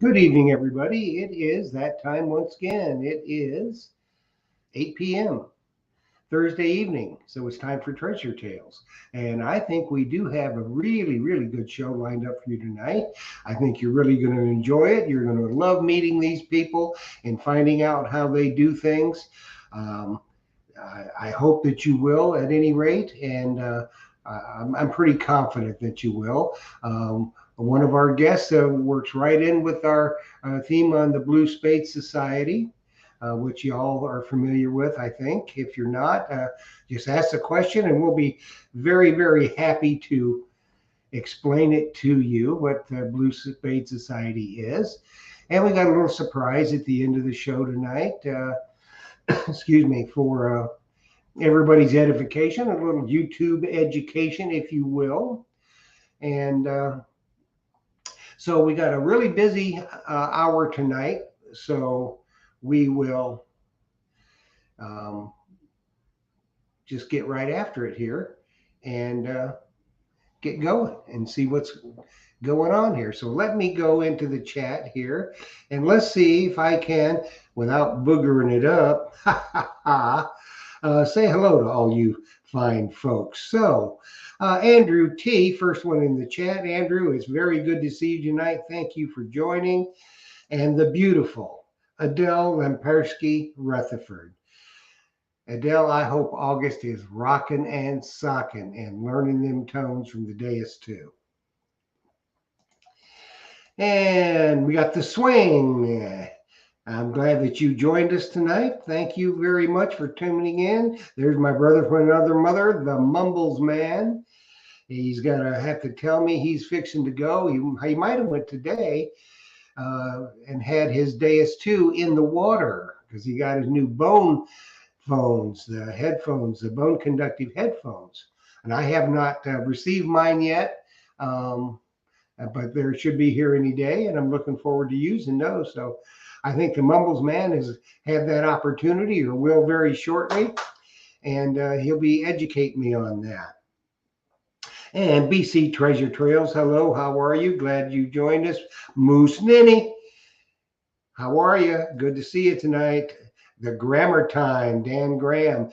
Good evening, everybody. It is that time once again. It is 8 p.m. Thursday evening, so it's time for Treasure Tales. And I think we do have a really, really good show lined up for you tonight. I think you're really going to enjoy it. You're going to love meeting these people and finding out how they do things. I hope that you will at any rate, and I'm pretty confident that you will. One of our guests works right in with our theme on the Blue Spade Society, which you all are familiar with, I think. If you're not, just ask a question and we'll be very, very happy to explain it to you, what the Blue Spade Society is. And we got a little surprise at the end of the show tonight, excuse me, for everybody's edification, a little YouTube education, if you will. And so we got a really busy hour tonight, so we will just get right after it here and get going and see what's going on here. So let me go into the chat here and let's see if I can, without boogering it up, say hello to all you fine folks. So Andrew T, first one in the chat. Andrew, it's very good to see you tonight. Thank you for joining. And the beautiful Adele Lampersky Rutherford. Adele, I hope August is rocking and socking and learning them tones from the dais too. And we got the swing. I'm glad that you joined us tonight. Thank you very much for tuning in. There's my brother from another mother, the Mumbles Man. He's gonna have to tell me he's fixing to go. He might have went today and had his dais too in the water because he got his new bone phones, the headphones, the bone conductive headphones. And I have not received mine yet, but there should be here any day, and I'm looking forward to using those. So I think the Mumbles Man has had that opportunity, or will very shortly, and he'll be educating me on that. And BC Treasure Trails, hello, how are you? Glad you joined us. Moose Ninny, how are you? Good to see you tonight. The Grammar Time, Dan Graham.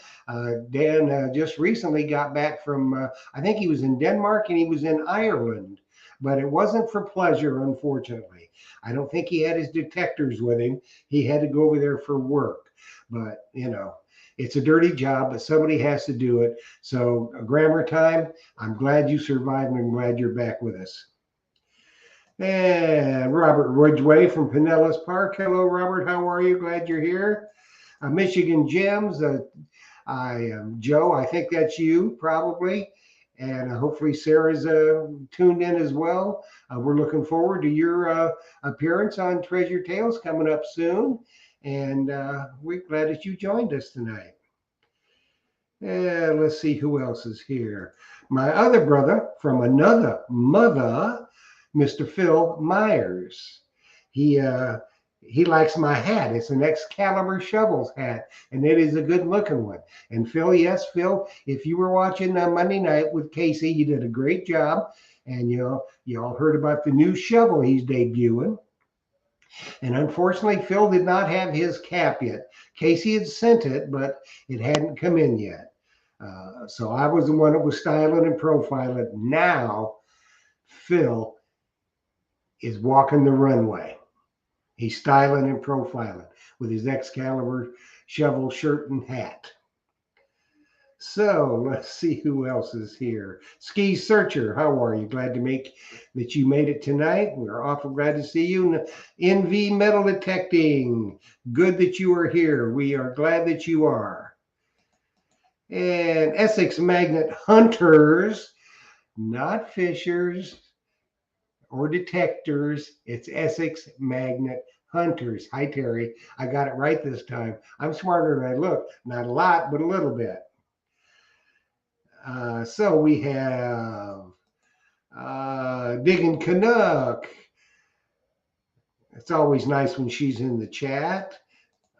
Dan just recently got back from, I think he was in Denmark and he was in Ireland, but it wasn't for pleasure, unfortunately. I don't think he had his detectors with him. He had to go over there for work, but you know, it's a dirty job, but somebody has to do it. So Grammar Time, I'm glad you survived and I'm glad you're back with us. And Robert Ridgway from Pinellas Park. Hello, Robert. How are you? Glad you're here. Michigan Gems. Joe, I think that's you probably. And hopefully Sarah's tuned in as well. We're looking forward to your appearance on Treasure Tales coming up soon. And we're glad that you joined us tonight. Let's see who else is here. My other brother from another mother, Mr. Phil Myers. He likes my hat. It's an Excalibur Shovels hat, and it is a good looking one. And Phil, yes, Phil, if you were watching Monday night with Casey, you did a great job. And you all heard about the new shovel he's debuting. And unfortunately, Phil did not have his cap yet. Casey had sent it, but it hadn't come in yet. So I was the one that was styling and profiling. Now, Phil is walking the runway. He's styling and profiling with his Excalibur shovel shirt and hat. So let's see who else is here. Ski Searcher, how are you? Glad to make that you made it tonight. We're awful glad to see you. NV Metal Detecting, good that you are here. We are glad that you are. And Essex Magnet Hunters, not fishers or detectors. It's Essex Magnet Hunters. Hi, Terry. I got it right this time. I'm smarter than I look. Not a lot, but a little bit. So we have Digging Canuck. It's always nice when she's in the chat.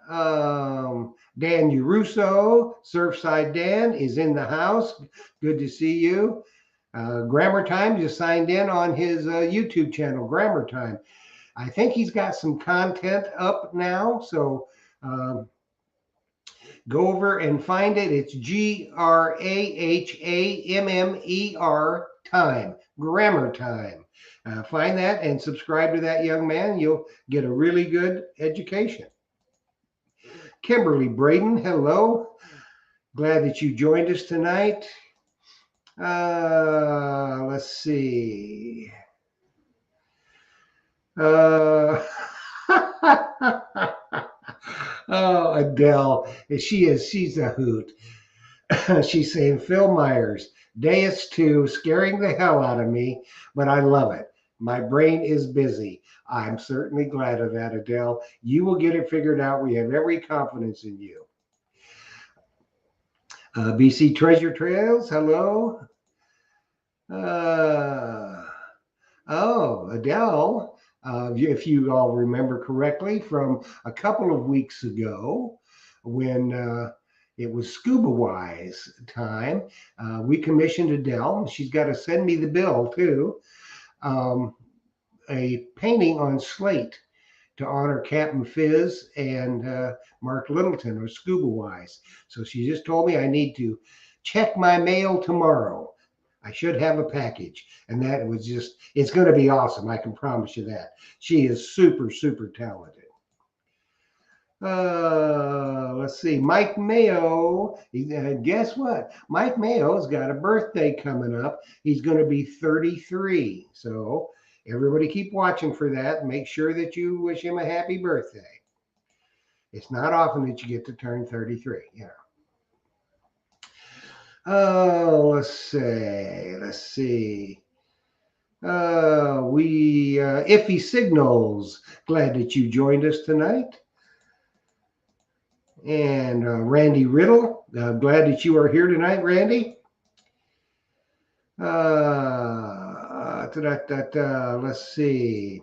Dan Uruso, Surfside Dan, is in the house. Good to see you. Grammar Time just signed in on his YouTube channel, Grammar Time. I think he's got some content up now, so go over and find it. It's GRAHAMMER Time, Grammar Time. Find that and subscribe to that young man. You'll get a really good education. Kimberly Braden, hello. Glad that you joined us tonight. Let's see. Oh, Adele, she's a hoot. She's saying, Phil Myers, Deus 2, scaring the hell out of me, but I love it. My brain is busy. I'm certainly glad of that, Adele. You will get it figured out. We have every confidence in you. BC Treasure Trails, hello. Oh, Adele, if you all remember correctly, from a couple of weeks ago when it was Scuba Wise time, we commissioned Adele. She's got to send me the bill too. A painting on slate to honor Captain Fizz and Mark Littleton of Scuba Wise. So she just told me I need to check my mail tomorrow. I should have a package. And that was just, it's going to be awesome. I can promise you that. She is super, super talented. Let's see. Mike Mayo. Guess what? Mike Mayo's got a birthday coming up. He's going to be 33. So everybody keep watching for that. Make sure that you wish him a happy birthday. It's not often that you get to turn 33, you know. Oh, let's see. Iffy Signals, glad that you joined us tonight. And Randy Riddle, glad that you are here tonight, Randy. Let's see.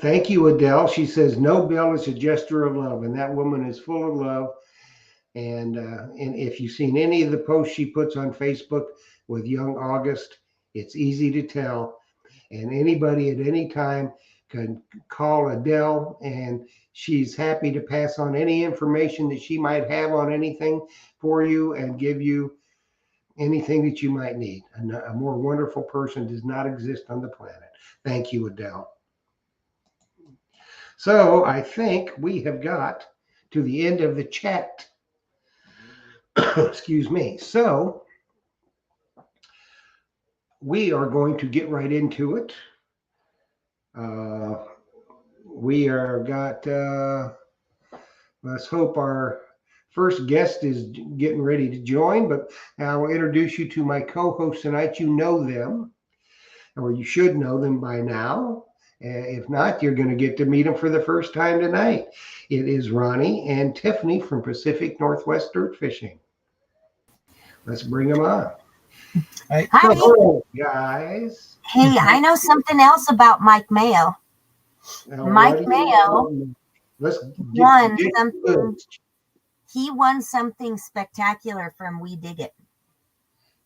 Thank you, Adele. She says, no bill is a gesture of love, and that woman is full of love. And if you've seen any of the posts she puts on Facebook with young August, it's easy to tell. And anybody at any time can call Adele, and she's happy to pass on any information that she might have on anything for you and give you anything that you might need. A more wonderful person does not exist on the planet. Thank you, Adele. So I think we have got to the end of the chat. Excuse me. So we are going to get right into it. We are let's hope our first guest is getting ready to join, but I will introduce you to my co-hosts tonight. You know them, or you should know them by now. If not, you're going to get to meet them for the first time tonight. It is Ronnie and Tiffany from Pacific Northwest Dirt Fishing. Let's bring them on. Hi. Hello, guys. Hey, I know something else about Mike Mayo. Mike Mayo won something. He won something spectacular from We Dig It.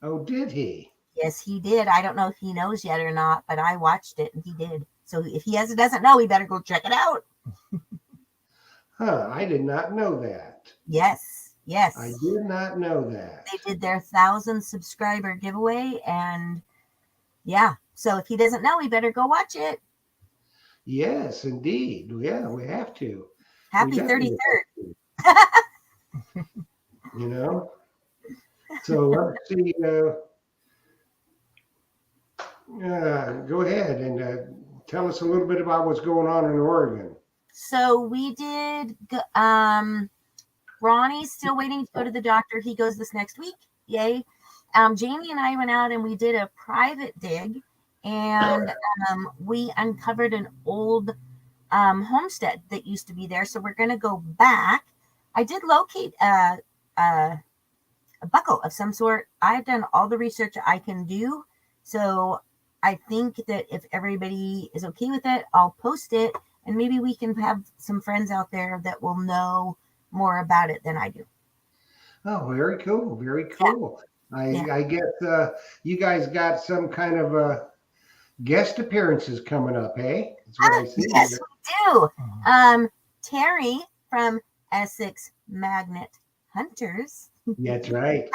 Oh, did he? Yes, he did. I don't know if he knows yet or not, but I watched it and he did. So if he doesn't know, he better go check it out. I did not know that. Yes. I did not know that. They did their 1,000 subscriber giveaway, and yeah. So if he doesn't know, he better go watch it. Yes, indeed. Yeah, we have to. Happy 33rd. You know? So let's see. Go ahead and tell us a little bit about what's going on in Oregon. So we did. Ronnie's still waiting to go to the doctor. He goes this next week. Yay. Jamie and I went out and we did a private dig, and we uncovered an old homestead that used to be there. So we're going to go back. I did locate a buckle of some sort. I've done all the research I can do. So I think that if everybody is okay with it, I'll post it, and maybe we can have some friends out there that will know more about it than I do. Oh, very cool. Very cool. Yeah. I guess you guys got some kind of guest appearances coming up, eh? That's what I see. Yes, we do. Terry from Essex Magnet Hunters. That's right.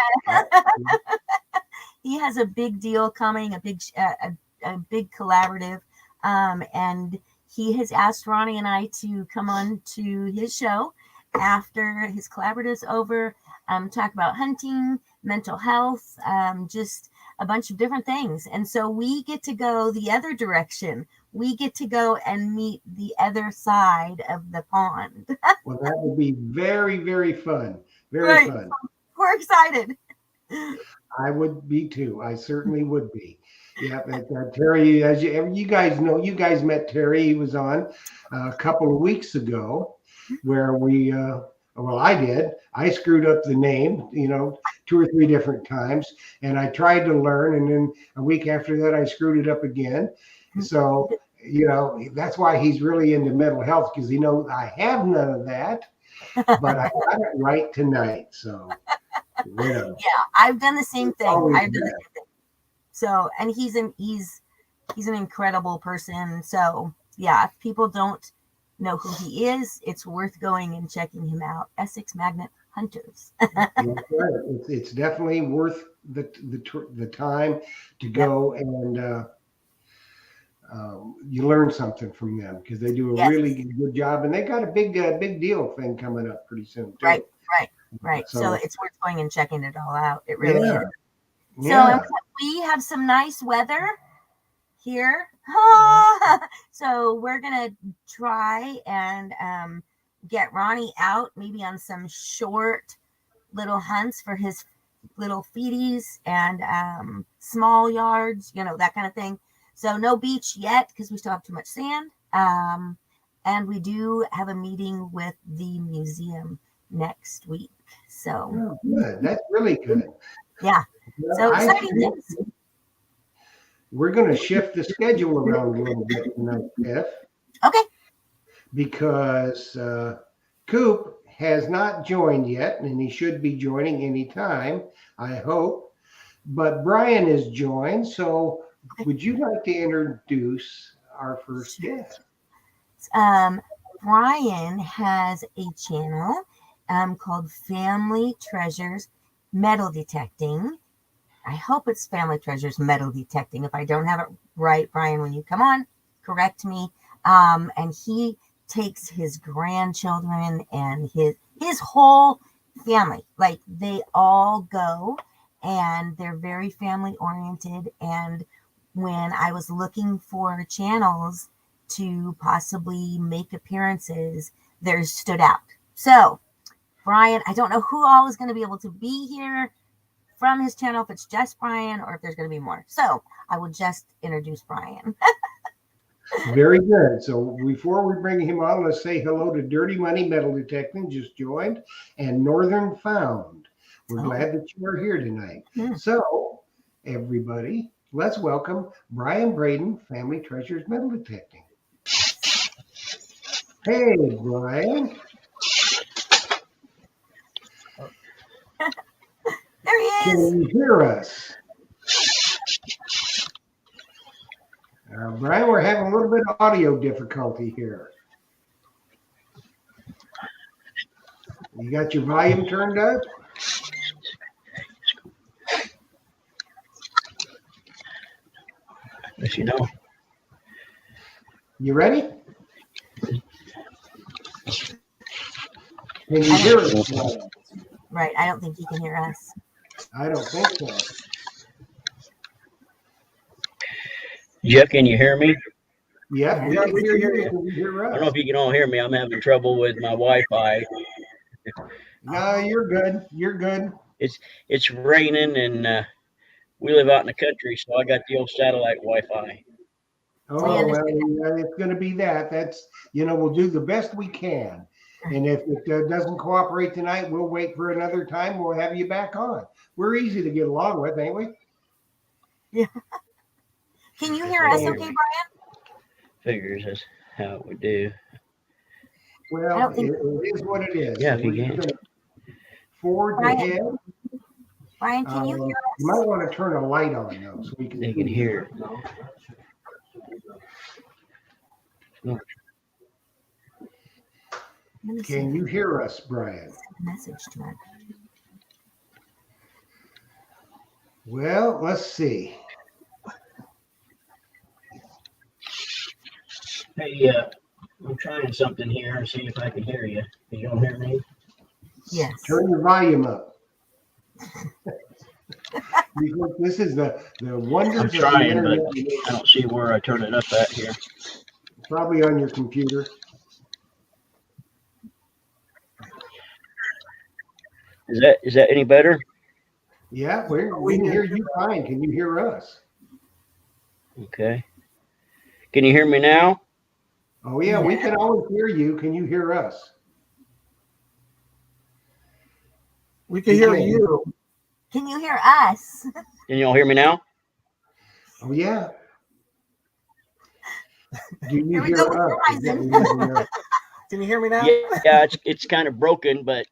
He has a big deal coming, a big collaborative, and he has asked Ronnie and I to come on to his show after his collaborative's over, talk about hunting, mental health, just a bunch of different things. And so we get to go the other direction. We get to go and meet the other side of the pond. Well, that would be very, very fun. Very fun. We're excited. I would be too. I certainly would be. Yeah, Terry, as you guys know, you guys met Terry. He was on a couple of weeks ago where we, well, I did. I screwed up the name, 2 or 3 different times, and I tried to learn. And then a week after that, I screwed it up again. So, that's why he's really into mental health, because he knows I have none of that, but I got it right tonight. So, Yeah, I've done the same thing. I've done the same thing. So, and he's an incredible person. So, yeah, if people don't know who he is, it's worth going and checking him out. Essex Magnet Hunters. That's right. It's definitely worth the time to go, and you learn something from them, because they do a really good job, and they got a big deal thing coming up pretty soon too. Right. So it's worth going and checking it all out. It really is. Yeah. So we have some nice weather here. So we're going to try and get Ronnie out maybe on some short little hunts for his little feedies and small yards, that kind of thing. So no beach yet because we still have too much sand. And we do have a meeting with the museum next week. So good. That's really good. Yeah. So exciting things. We're going to shift the schedule around a little bit tonight, Tiff. Okay. Because Coop has not joined yet, and he should be joining anytime, I hope. But Brian is joined. So would you like to introduce our first guest? Brian has a channel called Family Treasures Metal Detecting. I hope it's Family Treasures Metal Detecting. If I don't have it right, Brian, when you come on, correct me. And he takes his grandchildren and his whole family. Like, they all go, and they're very family oriented. And when I was looking for channels to possibly make appearances, theirs stood out. So, Brian, I don't know who all is going to be able to be here from his channel, if it's just Brian or if there's going to be more. So I will just introduce Brian. Very good. So before we bring him on, let's say hello to Dirty Money Metal Detecting, just joined, and Northern Found. We're glad that you are here tonight. Yeah. So everybody, let's welcome Brian Braden, Family Treasures Metal Detecting. Hey, Brian. There he is. Can you hear us? Brian, we're having a little bit of audio difficulty here. You got your volume turned up? Yes, you know. You ready? Can you hear us? Right. I don't think he can hear us. I don't think so. Jeff, can you hear me? Yeah, we can hear you. Can you hear us? I don't know if you can all hear me. I'm having trouble with my Wi-Fi. No, you're good. You're good. It's raining, and we live out in the country, so I got the old satellite Wi-Fi. Oh, well, it's going to be that. That's, we'll do the best we can. And if it doesn't cooperate tonight, we'll wait for another time. We'll have you back on. We're easy to get along with, ain't we? Yeah. Can you hear us okay, Brian? Figures that's how it would do. Well, it is what it is. Yeah, if you can. Forward ahead. Brian, can you hear us? You might want to turn a light on, though, so we can. They can hear. Can you hear us, Brian? Send a message to him. Well, let's see. Hey, I'm trying something here and see if I can hear you. You don't hear me? Yes. Turn your volume up. Because this is the wonders I'm trying, but I don't see where I turn it up at here. Probably on your computer. Is that any better? Yeah, we can hear you fine. Can you hear us? Okay. Can you hear me now? Oh yeah, we can always hear you. Can you hear us? We can hear you. Can you hear us? Can you all hear me now? Oh yeah. Do you Here hear us? Can you hear me now? Yeah, it's kind of broken, but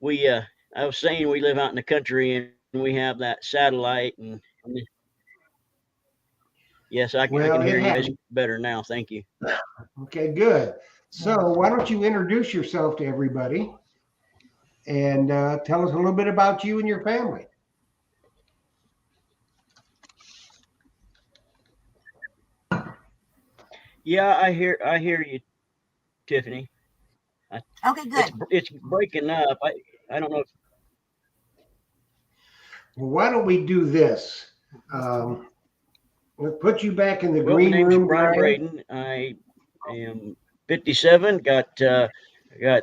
I was saying we live out in the country and we have that satellite, and yes, I can hear you guys better now. Thank you. Okay, good. So why don't you introduce yourself to everybody and tell us a little bit about you and your family. Yeah, I hear you, Tiffany. Okay, good. It's breaking up. I don't know if. Well, why don't we do this? We'll put you back in the green My name's room, Brian Brian. Braden. I am 57. Got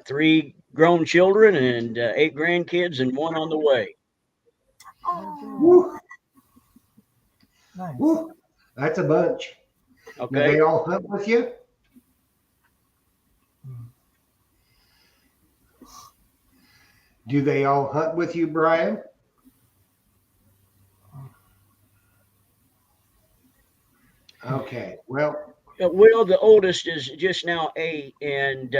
3 grown children and 8 grandkids and 1 on the way. Woo. Nice. Woo. That's a bunch. Okay. Now, they all hunt with you? Do they all hunt with you, Brian? Okay. Well, the oldest is just now 8, and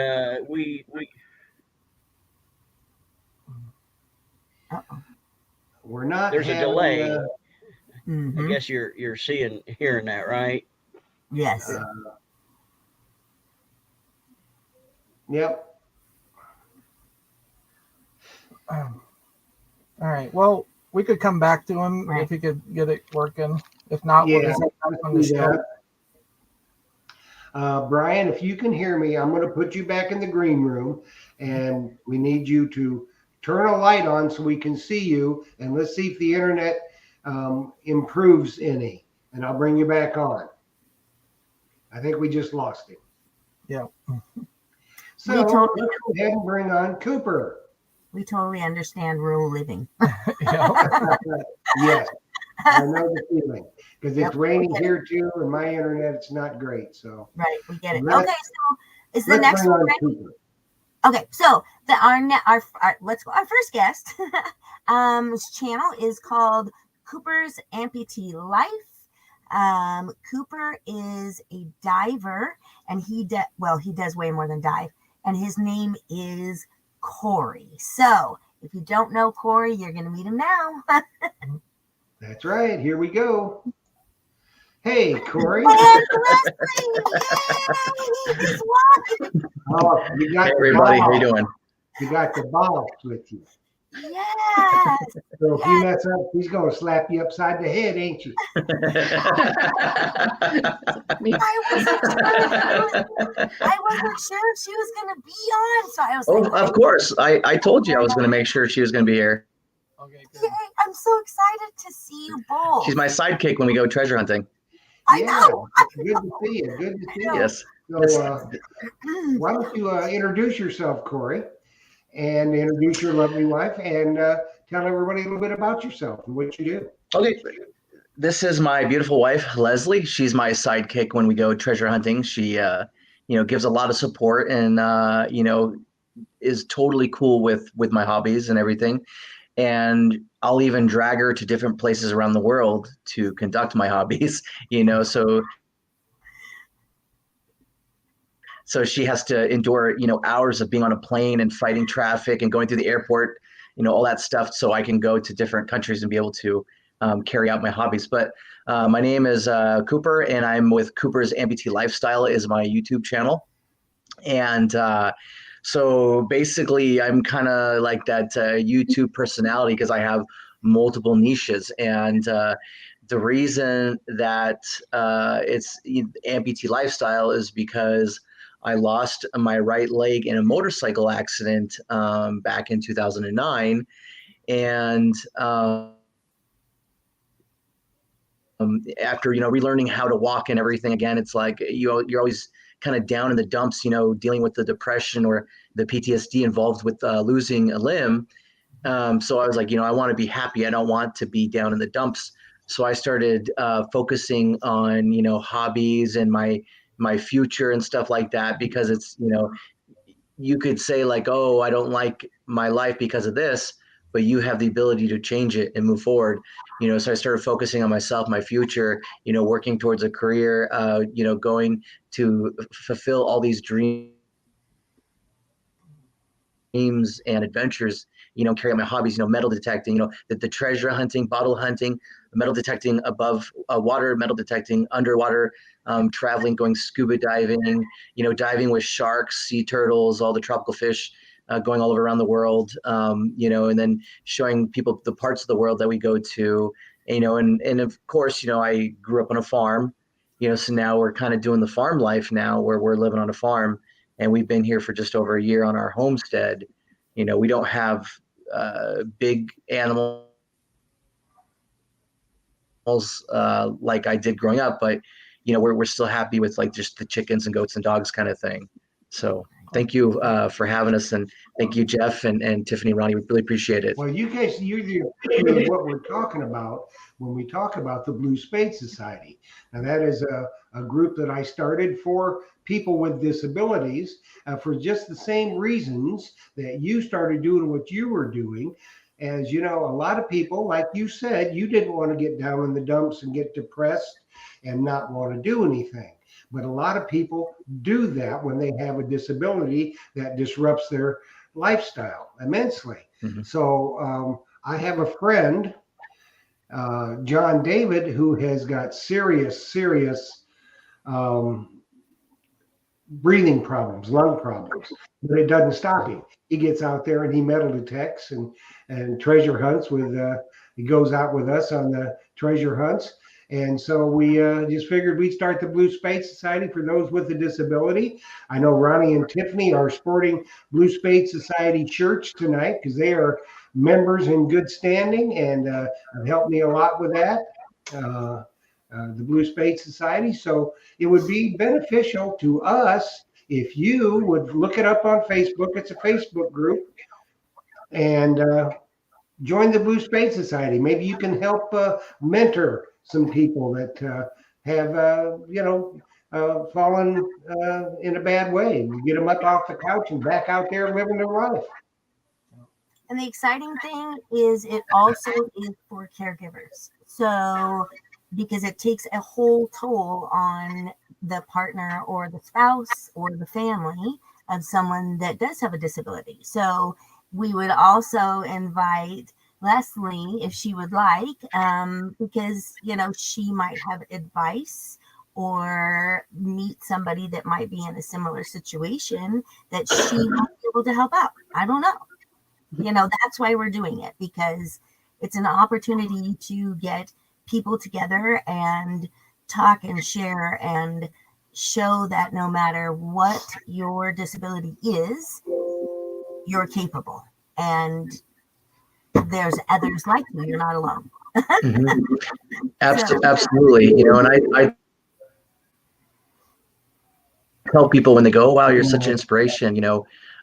we're not. There's a delay. Mm-hmm. I guess you're hearing that, right? Yes. Yep. All right. Well, we could come back to him Right. if he could get it working. If not, Yeah, we'll just on the show. Brian, if you can hear me, I'm going to put you back in the green room, and we need you to turn a light on so we can see you, and let's see if the internet improves any, and I'll bring you back on. I think we just lost him. Yeah. So let's go ahead and bring on Cooper. We totally understand rural living. Yes, I know the feeling because it's raining here too, and my internet it's not great. So right, we get it. Let's- Okay, so is the next one ready? Cooper. Okay, so our let's go. Our first guest, his channel is called Cooper's Amputee Life. Cooper is a diver, and he does way more than dive. And his name is Corey. So if you don't know Corey, you're going to meet him now. That's right. Here we go. Hey, Corey. And Leslie, Oh, you got Hey everybody, the how ball. you doing? You got the boss with you. Yes. So if you mess up, she's going to slap you upside the head, ain't she? I wasn't sure if she was going to be on. So I was like, of course. I told you I was going to make sure she was going to be here. Okay, good. Yay, I'm so excited to see you both. She's my sidekick when we go treasure hunting. I know. Good to see you. Good to see you. Yes. So why don't you introduce yourself, Corey, and introduce your lovely wife, and tell everybody a little bit about yourself and what you do. Okay. This is my beautiful wife, Leslie. She's my sidekick when we go treasure hunting. She, gives a lot of support and, is totally cool with my hobbies and everything. And I'll even drag her to different places around the world to conduct my hobbies, so she has to endure, hours of being on a plane and fighting traffic and going through the airport, all that stuff. So I can go to different countries and be able to carry out my hobbies. But my name is Cooper, and I'm with Cooper's Amputee Lifestyle is my YouTube channel. And so basically I'm kind of like that YouTube personality because I have multiple niches. And the reason that it's Amputee Lifestyle is because I lost my right leg in a motorcycle accident back in 2009. And after, relearning how to walk and everything again, it's like you're always kind of down in the dumps, dealing with the depression or the PTSD involved with losing a limb. So I was like, I want to be happy. I don't want to be down in the dumps. So I started focusing on, hobbies and my future and stuff like that, because it's, you could say like, oh, I don't like my life because of this, but you have the ability to change it and move forward. So I started focusing on myself, my future, working towards a career, going to fulfill all these dreams and adventures, carry out my hobbies, metal detecting, the treasure hunting, bottle hunting, metal detecting above water, metal detecting underwater, traveling, going scuba diving, diving with sharks, sea turtles, all the tropical fish, going all over around the world, and then showing people the parts of the world that we go to, and of course, I grew up on a farm, so now we're kind of doing the farm life now where we're living on a farm, and we've been here for just over a year on our homestead. We don't have big animals like I did growing up, but we're still happy with like just the chickens and goats and dogs kind of thing. So thank you for having us, and thank you, Jeff and Tiffany, Ronnie. We really appreciate it. Well, you guys, you're the epitome of what we're talking about when we talk about the Blue Spade Society. Now, that is a group that I started for people with disabilities for just the same reasons that you started doing what you were doing. As a lot of people, like you said, you didn't want to get down in the dumps and get depressed and not want to do anything. But a lot of people do that when they have a disability that disrupts their lifestyle immensely. Mm-hmm. So I have a friend, John David, who has got serious breathing problems, lung problems, but it doesn't stop him. He gets out there and he metal detects and treasure hunts with, he goes out with us on the treasure hunts. And so we just figured we'd start the Blue Spade Society for those with a disability. I know Ronnie and Tiffany are sporting Blue Spade Society shirts tonight because they are members in good standing and have helped me a lot with that, the Blue Spade Society. So it would be beneficial to us if you would look it up on Facebook. It's a Facebook group. And join the Blue Spade Society. Maybe you can help mentor some people that have, fallen in a bad way. You get them up off the couch and back out there living their life. And the exciting thing is it also is for caregivers. So, because it takes a whole toll on the partner or the spouse or the family of someone that does have a disability. So we would also invite Leslie if she would like, because, she might have advice or meet somebody that might be in a similar situation that she might be able to help out. I don't know. That's why we're doing it, because it's an opportunity to get people together and talk and share and show that no matter what your disability is, you're capable, and there's others like you. You're not alone. Absolutely. And I tell people when they go, oh, wow, you're such an inspiration.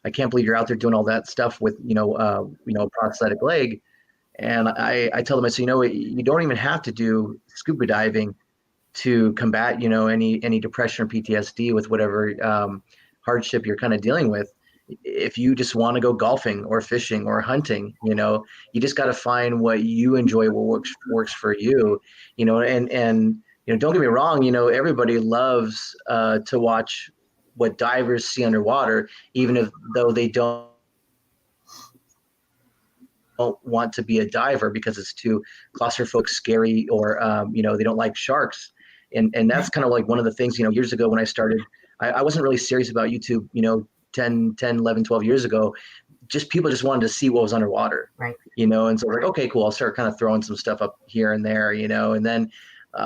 I can't believe you're out there doing all that stuff with, a prosthetic leg. And I tell them, I say, you don't even have to do scuba diving to combat, any depression or PTSD with whatever hardship you're kind of dealing with. If you just want to go golfing or fishing or hunting, you just got to find what you enjoy, what works for you, and don't get me wrong, everybody loves to watch what divers see underwater, even though they don't want to be a diver because it's too claustrophobic, scary, or they don't like sharks. And that's kind of like one of the things, years ago when I started, I wasn't really serious about YouTube, 10, 11, 12 years ago. Just people just wanted to see what was underwater, right? And so like, okay, cool, I'll start kind of throwing some stuff up here and there, and then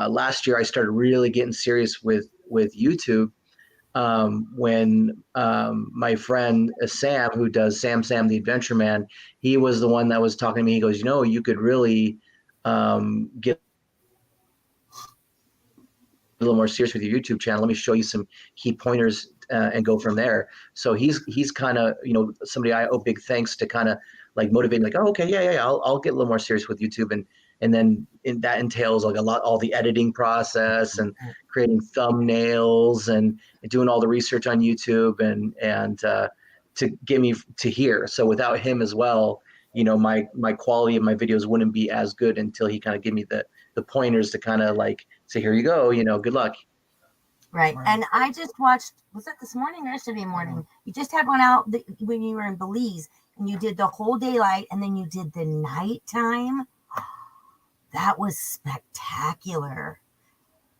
last year I started really getting serious with YouTube when my friend Sam, who does Sam the Adventure Man, he was the one that was talking to me. He goes, you could really get a little more serious with your YouTube channel. Let me show you some key pointers and go from there. So he's kind of, somebody I owe big thanks to, kind of like motivating, like, oh, okay, yeah, I'll get a little more serious with YouTube. And then that entails like all the editing process and creating thumbnails and doing all the research on YouTube and to get me to here. So without him as well, my quality of my videos wouldn't be as good until he kind of gave me the pointers to kind of like say, here you go, good luck. Right. And I just watched, was that this morning or yesterday morning? You just had one out when you were in Belize, and you did the whole daylight and then you did the nighttime. That was spectacular.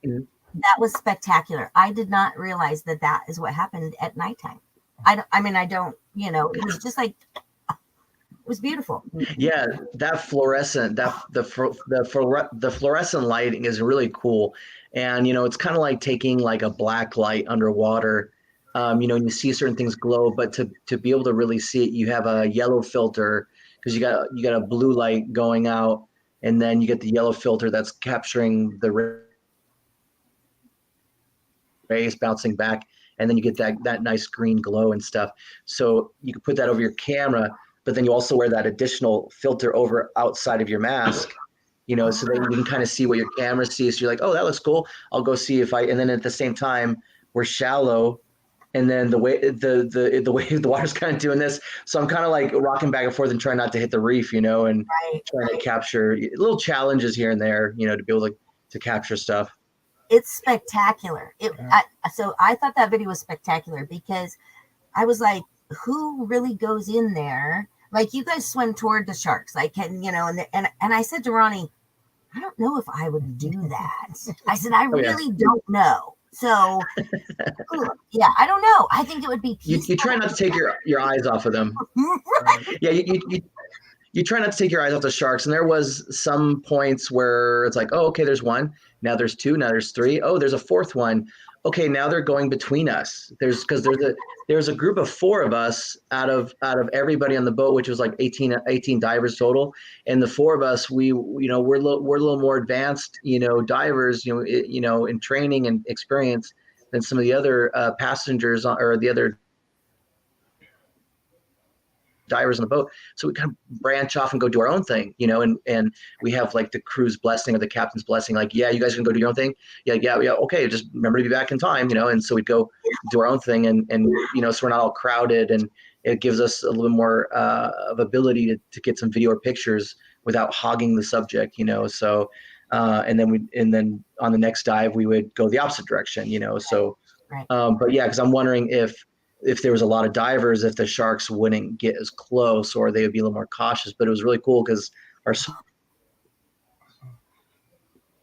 Mm-hmm. That was spectacular. I did not realize that is what happened at nighttime. I don't, it was just like, it was beautiful. Yeah, that fluorescent, the fluorescent lighting is really cool, and it's kind of like taking like a black light underwater. And you see certain things glow, but to be able to really see it, you have a yellow filter because you got a blue light going out, and then you get the yellow filter that's capturing the rays bouncing back, and then you get that nice green glow and stuff. So you can put that over your camera. But then you also wear that additional filter over outside of your mask, so that you can kind of see what your camera sees. So you're like, oh, that looks cool. I'll go see and then at the same time, we're shallow. And then the way the water's kind of doing this. So I'm kind of like rocking back and forth and trying not to hit the reef, and trying to capture little challenges here and there, to be able to capture stuff. It's spectacular. So I thought that video was spectacular because I was like, who really goes in there? Like, you guys swim toward the sharks, like, and I said to Ronnie, I don't know if I would do that. I said, I really don't know. So yeah, I don't know. I think it would be peaceful. You try not to take your eyes off of them. Right. Yeah, you try not to take your eyes off the sharks. And there was some points where it's like, oh, okay, there's one. Now there's two. Now there's three. Oh, there's a fourth one. Okay, now they're going between us. There's a group of four of us out of everybody on the boat, which was like 18 divers total. And the four of us, we're a little more advanced, divers, in training and experience than some of the other passengers or the other divers on the boat. So we kind of branch off and go do our own thing, and we have like the crew's blessing or the captain's blessing, like, yeah, you guys can go do your own thing. Yeah. Okay. Just remember to be back in time, and so we'd go do our own thing and so we're not all crowded, and it gives us a little bit more of ability to get some video or pictures without hogging the subject, so and then on the next dive we would go the opposite direction, so right. But yeah, because I'm wondering if there was a lot of divers, if the sharks wouldn't get as close or they would be a little more cautious. But it was really cool because our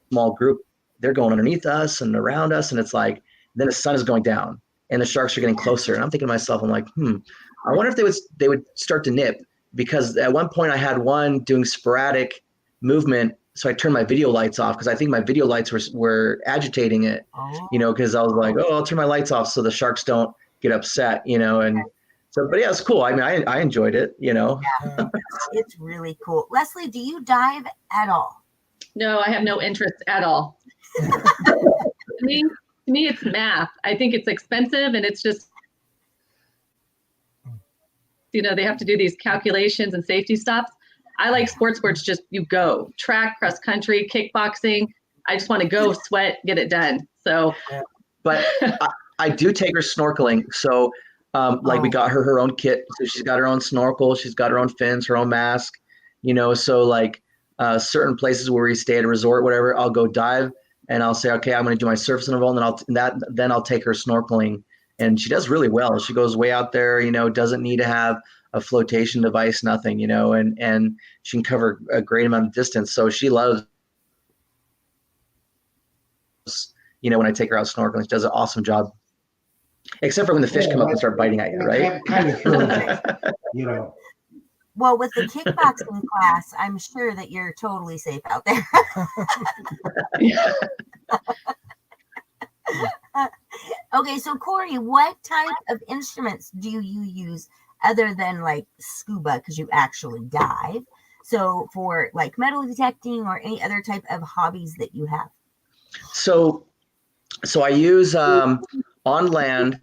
small group, they're going underneath us and around us. And it's like, then the sun is going down and the sharks are getting closer. And I'm thinking to myself, I'm like, I wonder if they would start to nip because at one point I had one doing sporadic movement. So I turned my video lights off because I think my video lights were agitating it, because I was like, oh, I'll turn my lights off so the sharks don't get upset, and so, but yeah, it's cool. I mean, I enjoyed it, Yeah, it's really cool. Leslie, do you dive at all? No, I have no interest at all. To me, it's math. I think it's expensive, and it's just, they have to do these calculations and safety stops. I like sports where it's just you go track, cross country, kickboxing. I just want to go sweat, get it done. So, but I do take her snorkeling. So, we got her own kit. So she's got her own snorkel. She's got her own fins, her own mask. So like certain places where we stay at a resort, whatever, I'll go dive and I'll say, okay, I'm going to do my surface interval, and then I'll take her snorkeling, and she does really well. She goes way out there. Doesn't need to have a flotation device, nothing, and she can cover a great amount of distance. So she loves, when I take her out snorkeling, she does an awesome job. Except for when the fish come up and start biting at you, right? Kind of true. Well, with the kickboxing class, I'm sure that you're totally safe out there. Okay, so Corey, what type of instruments do you use other than like scuba, because you actually dive? So for like metal detecting or any other type of hobbies that you have? So I use on land.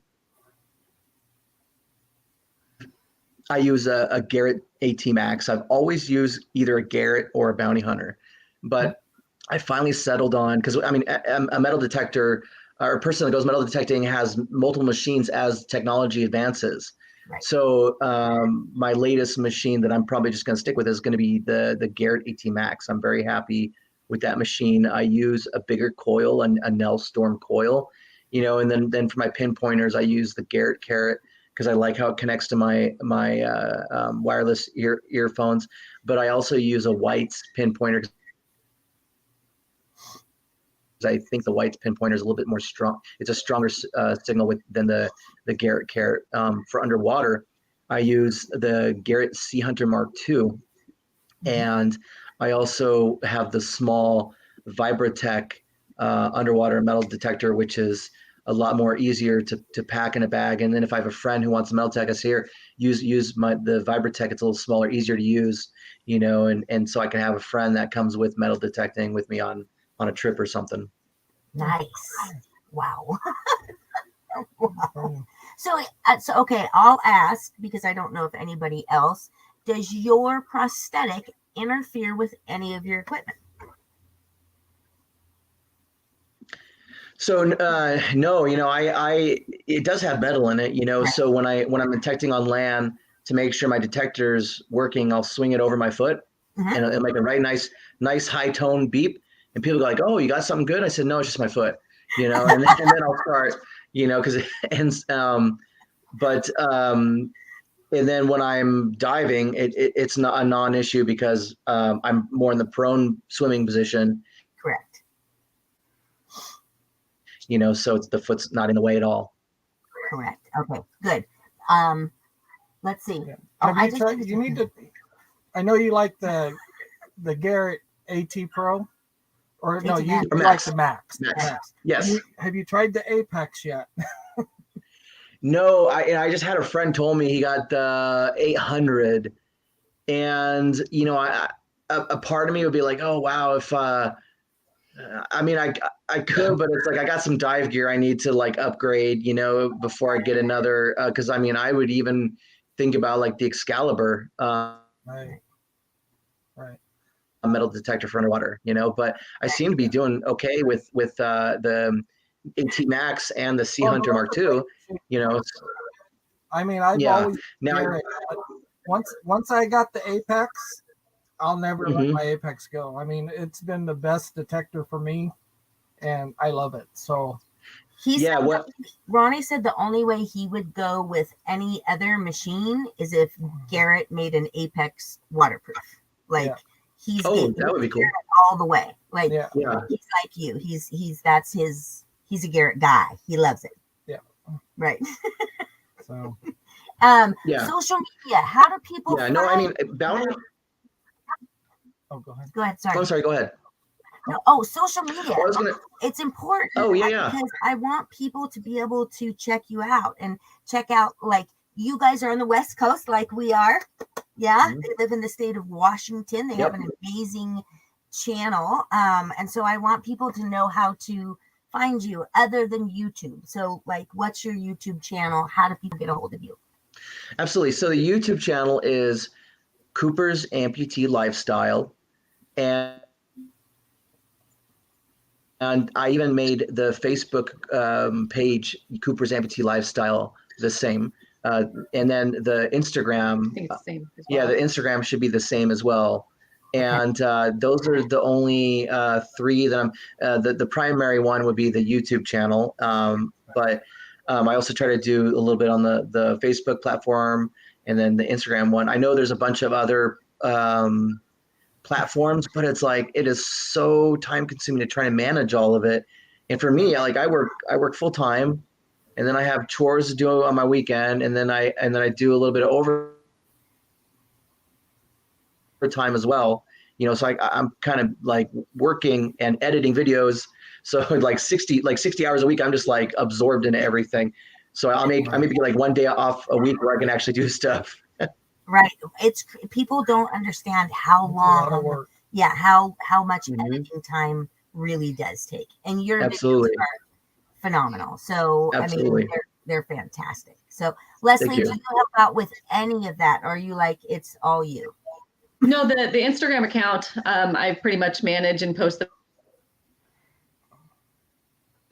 I use a Garrett AT Max. I've always used either a Garrett or a Bounty Hunter, but I finally settled on, because I mean, a metal detector or a person that goes metal detecting has multiple machines as technology advances. Right. So my latest machine that I'm probably just going to stick with is going to be the Garrett AT Max. I'm very happy with that machine. I use a bigger coil, a Nell Storm coil, and then for my pinpointers, I use the Garrett Carrot, because I like how it connects to my wireless earphones. But I also use a White's pinpointer, because I think the White's pinpointer is a little bit more strong. It's a stronger signal than the Garrett Carrot. For underwater, I use the Garrett Sea Hunter Mark II, and I also have the small Vibratech underwater metal detector, which is a lot more easier to pack in a bag. And then if I have a friend who wants a metal detect, I say, here, use the Vibratech. It's a little smaller, easier to use, and so I can have a friend that comes with metal detecting with me on a trip or something. Nice. Wow. Wow. So okay, I'll ask, because I don't know if anybody else, does your prosthetic interfere with any of your equipment? So no, it does have metal in it, right. So when I'm detecting on land, to make sure my detector's working, I'll swing it over my foot, and it'll make a right nice high tone beep, and people go like, oh, you got something good? I said, no, it's just my foot, and then I'll start, because and then when I'm diving, it's not a non-issue, because I'm more in the prone swimming position. Correct. So the foot's not in the way at all. Correct. Okay, good. Let's see. Yeah. You need to. I know you like the Garrett AT Pro, or no, you like the Max. Max. Yes. Have you tried the Apex yet? No, I just had a friend told me he got the 800, and a part of me would be like, oh wow, if I mean, I could, but it's like I got some dive gear I need to like upgrade, before I get another. Because I mean, I would even think about like the Excalibur, right. A metal detector for underwater, But I seem to be doing okay with the AT Max and the Sea Hunter Mark II, I mean, I've always once I got the Apex, I'll never let my Apex go. I mean, it's been the best detector for me, and I love it. So, Ronnie said the only way he would go with any other machine is if Garrett made an Apex waterproof. Like he's that would be cool all the way. Like he's like you. He's a Garrett guy. He loves it. Yeah. Right. So. Yeah. Social media. How do people? Yeah. No, I mean, boundary. Oh, go ahead. Go ahead. Sorry. Oh, sorry. Go ahead. No, oh, social media. Well, I was gonna. It's important. Oh, yeah. Because I want people to be able to check you out and check out, like, you guys are on the West Coast like we are. Yeah. Mhm. They live in the state of Washington. They Yep. have an amazing channel. And so I want people to know how to find you other than YouTube. So, like, what's your YouTube channel? How do people get a hold of you? Absolutely. So the YouTube channel is Cooper's Amputee Lifestyle. And I even made the Facebook page, Cooper's Amputee Lifestyle, the same. And then the Instagram, I think it's the same as yeah, well. the Instagram should be the same as well. And those are the only three that I'm, the primary one would be the YouTube channel. But I also try to do a little bit on the Facebook platform and then the Instagram one. I know there's a bunch of other platforms, but it's like, it is so time consuming to try to manage all of it. And for me, like I work full time, and then I have chores to do on my weekend, and then I do a little bit of overtime as well. You know, so I'm kind of like working and editing videos. So like 60 hours a week, I'm just like absorbed into everything. So I maybe get like one day off a week where I can actually do stuff. Right. It's people don't understand how It's a lot of long. work. Yeah. How much Mhm. editing time really does take, and your Absolutely. videos are phenomenal. So Absolutely. I mean, they're fantastic. So Leslie, you. do you help out with any of that, or are you like it's all you? No, the Instagram account, I pretty much manage and post the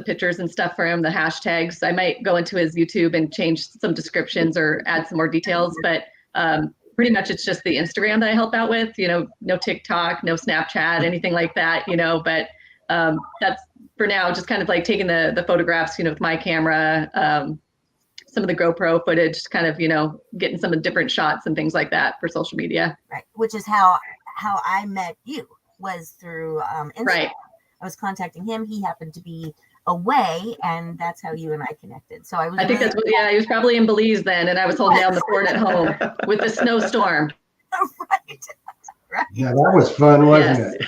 pictures and stuff for him, the hashtags. I might go into his YouTube and change some descriptions or add some more details, but pretty much it's just the Instagram that I help out with, you know, no TikTok, no Snapchat, anything like that, you know, but that's for now, just kind of like taking the photographs, you know, with my camera, some of the GoPro footage, kind of, you know, getting some of the different shots and things like that for social media. Right. Which is how I met you, was through Instagram. Right. I was contacting him. He happened to be away, and that's how you and I connected. So I was. I think that's what, yeah, he was probably in Belize then, and I was holding down the fort at home with the snowstorm. right. Right. Yeah, that was fun, wasn't Yes. it?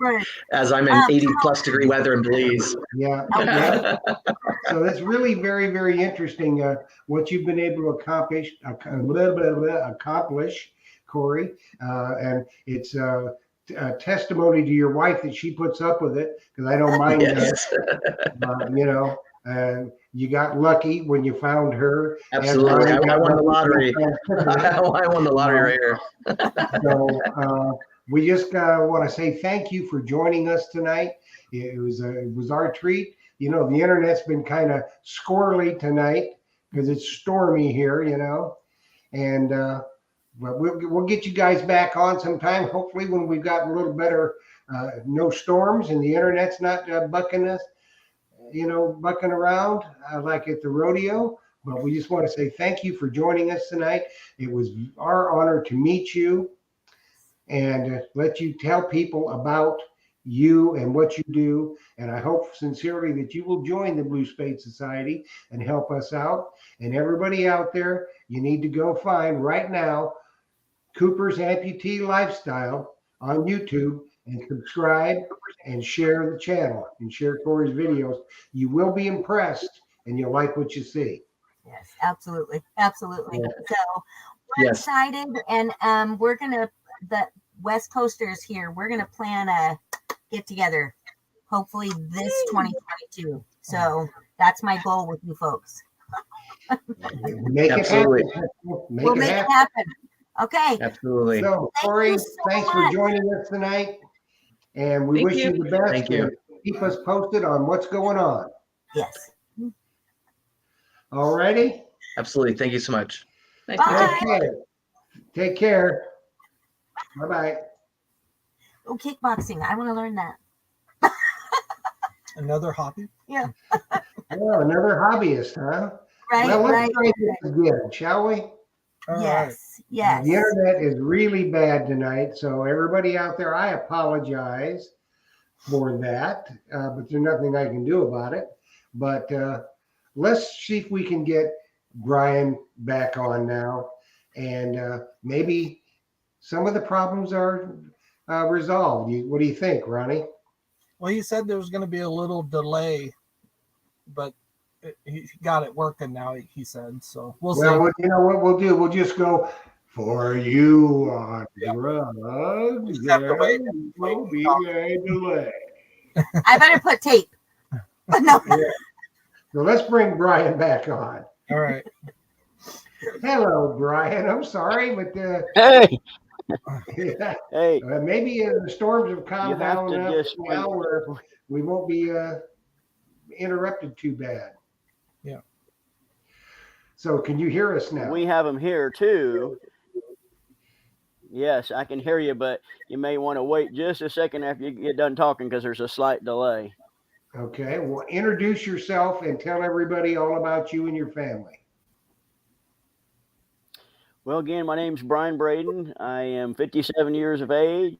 Right. As I'm in 80+ degree weather in Belize. Yeah. Yeah. So that's really very, very interesting what you've been able to accomplish, Corey. And it's a testimony to your wife that she puts up with it, because I don't mind Yes. that. You know, and you got lucky when you found her. Absolutely. I won the lottery. I won the lottery right here. So we just want to say thank you for joining us tonight. It was our treat. You know, the internet's been kind of squirrely tonight because it's stormy here, you know, and but we'll get you guys back on sometime, hopefully when we've got a little better, no storms and the internet's not bucking us, you know, bucking around like at the rodeo. But we just want to say thank you for joining us tonight. It was our honor to meet you and let you tell people about you and what you do. And I hope sincerely that you will join the Blue Spade Society and help us out. And everybody out there, you need to go find right now Cooper's Amputee Lifestyle on YouTube and subscribe and share the channel and share Corey's videos. You will be impressed and you'll like what you see. Yes, absolutely. Absolutely. Yeah. So we're Yes. excited, and we're gonna, the West Coasters here, we're gonna plan a get together hopefully this 2022. So that's my goal with you folks. Make Absolutely. it happen. We'll make it happen. Okay. Absolutely. So, Thank Corey, you so thanks much. for joining us tonight. And we Thank wish you. you the best. Thank you. And keep us posted on what's going on. Yes. All righty? Absolutely. Thank you so much. Nice to meet you. Bye. Okay. Take care. Bye-bye. Oh, kickboxing. I want to learn that. Another hobby. Yeah. Well, another hobbyist, huh? Right. Well, let's Right. try this again, shall we? All right. Yes. Yes. The internet is really bad tonight, so everybody out there, I apologize for that, but there's nothing I can do about it. But let's see if we can get Brian back on now, and maybe some of the problems are resolved. What do you think, Ronnie? Well, he said there was going to be a little delay, but he got it working now, he said. So we'll see. Well, you know what we'll do? We'll just go, for you on drugs, there will be a delay. I better put tape. No. Yeah. So let's bring Brian back on. All right. Hello, Brian. I'm sorry, but Hey, yeah, hey, maybe the storms have calmed you have down to enough just now where we won't be interrupted too bad. Yeah. So can you hear us now? We have him here too. Yes, I can hear you, but you may want to wait just a second after you get done talking because there's a slight delay. Okay. Well, introduce yourself and tell everybody all about you and your family. Well, again, my name's Brian Braden. I am 57 years of age.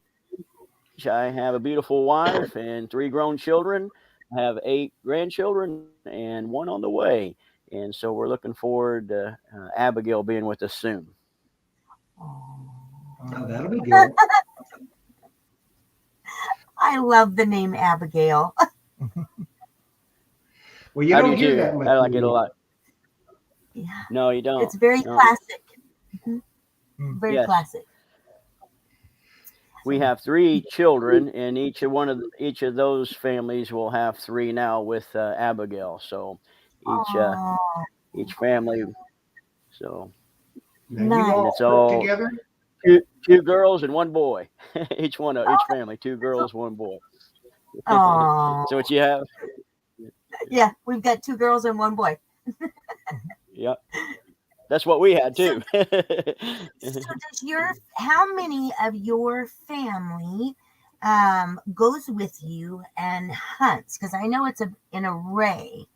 I have a beautiful wife and 3 grown children. I have 8 grandchildren and 1 on the way. And so we're looking forward to Abigail being with us soon. Oh, that'll be good. I love the name Abigail. Well, you I don't do hear too. that much. I like it a lot. Yeah. No, you don't. It's very No. classic. Very Yes. classic. We have 3 children, and each of those families will have 3 now with Abigail. So each family. So Now, you all it's all together? 2 girls and 1 boy. Each family, 2 girls, 1 boy. Oh. So what you have? Yeah, we've got 2 girls and 1 boy. Yep. That's what we had too. So how many of your family goes with you and hunts? Because I know it's an array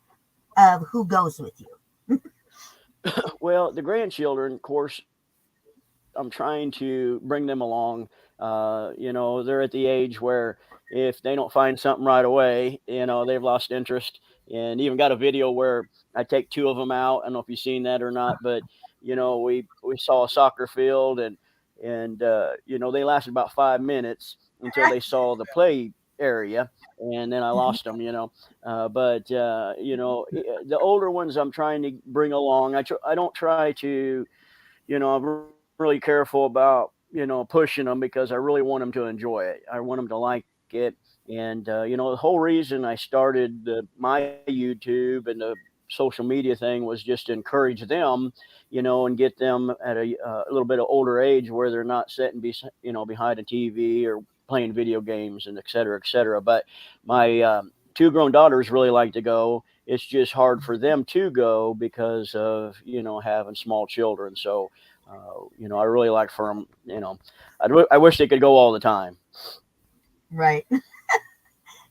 of who goes with you. Well, the grandchildren, of course, I'm trying to bring them along. They're at the age where if they don't find something right away, they've lost interest. And even got a video where I take 2 of them out. I don't know if you've seen that or not, but we saw a soccer field and they lasted about 5 minutes until they saw the play area, and then I lost them. But the older ones I'm trying to bring along. I don't try to, I'm really careful about pushing them because I really want them to enjoy it. I want them to like it. And the whole reason I started my YouTube and the social media thing was just to encourage them, and get them at a little bit of older age where they're not sitting behind a TV or playing video games and et cetera, et cetera. But my 2 grown daughters really like to go. It's just hard for them to go because of having small children. So I really like for them. I wish they could go all the time. Right.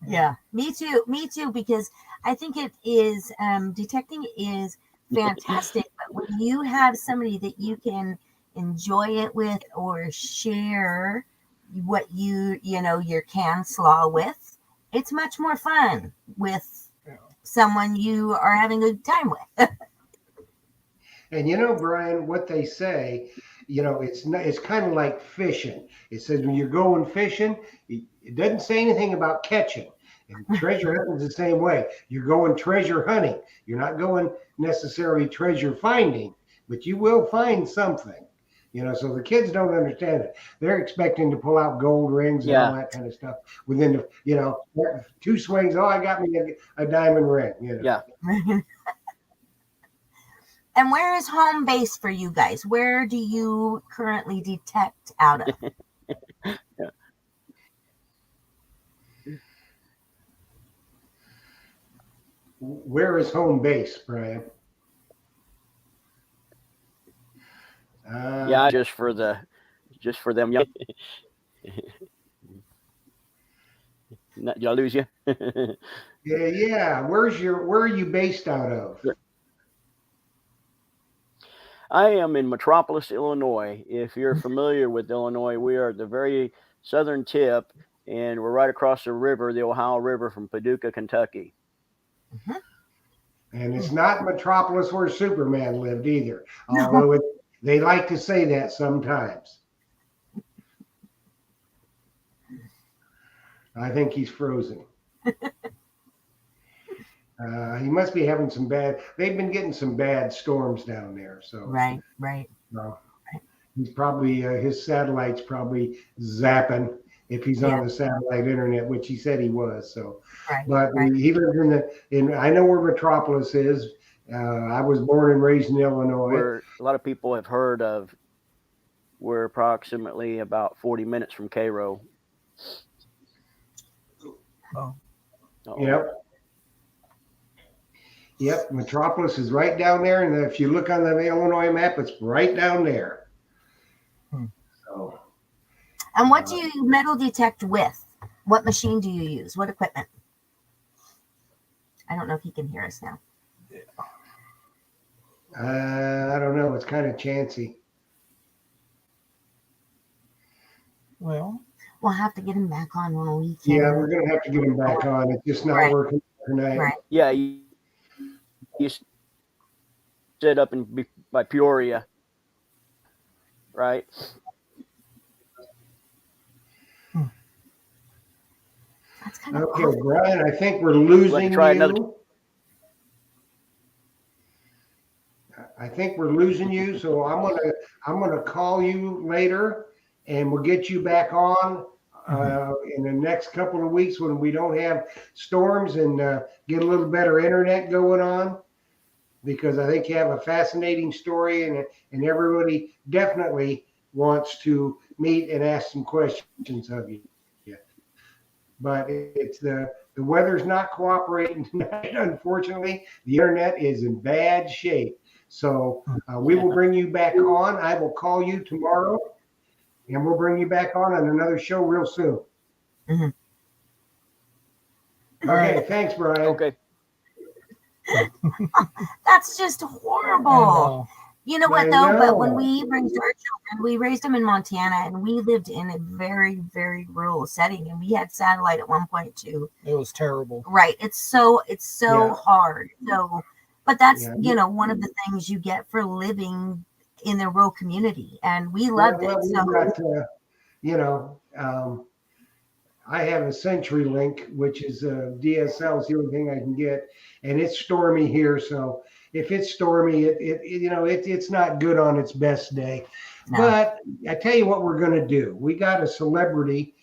Yeah, me too, because I think it is detecting is fantastic, but when you have somebody that you can enjoy it with or share what your can slaw with, it's much more fun with someone you are having a good time with. And Brian, what they say, it's kind of like fishing. It says when you're going fishing, it doesn't say anything about catching. And treasure hunting is the same way. You're going treasure hunting. You're not going necessarily treasure finding, but you will find something. So the kids don't understand it. They're expecting to pull out gold rings and all that kind of stuff within the, 2 swings. Oh, I got me a diamond ring. Yeah. And where is home base for you guys? Where do you currently detect out of? Yeah. Where is home base, Brian? Yeah, just for them. Did I lose you? Yeah. Where are you based out of? I am in Metropolis, Illinois. If you're familiar with Illinois, we are at the very southern tip, and we're right across the river, the Ohio River, from Paducah, Kentucky. Mm-hmm. And it's not Metropolis where Superman lived either, although they like to say that sometimes. I think he's frozen. He must be having some they've been getting some bad storms down there. So Right. He's probably, his satellite's probably zapping if he's on the satellite internet, which he said he was. So, but he lives I know where Metropolis is. I was born and raised in Illinois. Where a lot of people have heard of. We're approximately about 40 minutes from Cairo. Oh. Yep. Metropolis is right down there. And if you look on the Illinois map, it's right down there. So. And what do you metal detect with? What machine do you use? What equipment? I don't know if he can hear us now. I don't know. It's kind of chancy. Well, we'll have to get him back on when we can. Yeah, we're going to have to get him back on. It's just not working tonight. Right. Yeah, you sit up by Peoria, right? That's kind of okay, Brian. I think we're losing you. I think we're losing you. So I'm gonna call you later, and we'll get you back on in the next couple of weeks when we don't have storms and get a little better internet going on. Because I think you have a fascinating story, and everybody definitely wants to meet and ask some questions of you. Yeah. But it's the weather's not cooperating tonight, unfortunately. The internet is in bad shape. So we will bring you back on. I will call you tomorrow, and we'll bring you back on another show real soon. Mm-hmm. Okay, thanks, Brian. Okay. That's just horrible. You know what, though? But when we raised our children, we raised them in Montana, and we lived in a very, very rural setting, and we had satellite at one point too. It was terrible. Right. It's so hard. So, but that's one of the things you get for living in the rural community, and we loved it. So, I have a CenturyLink, which is DSL is the only thing I can get, and it's stormy here. So if it's stormy, it's not good on its best day. No. But I tell you what we're going to do. We got a celebrity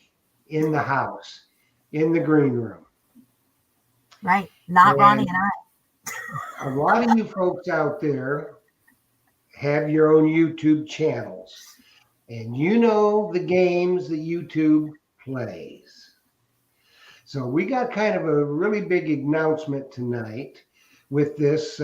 in the house, in the green room. Right. Not Ronnie and I. A lot of you folks out there have your own YouTube channels, and you know the games that YouTube plays. So we got kind of a really big announcement tonight with this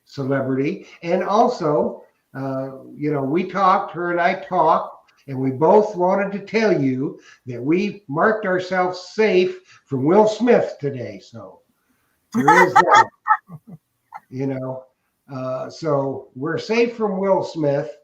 celebrity. And also, her and I talked, and we both wanted to tell you that we marked ourselves safe from Will Smith today. So there is that, so we're safe from Will Smith.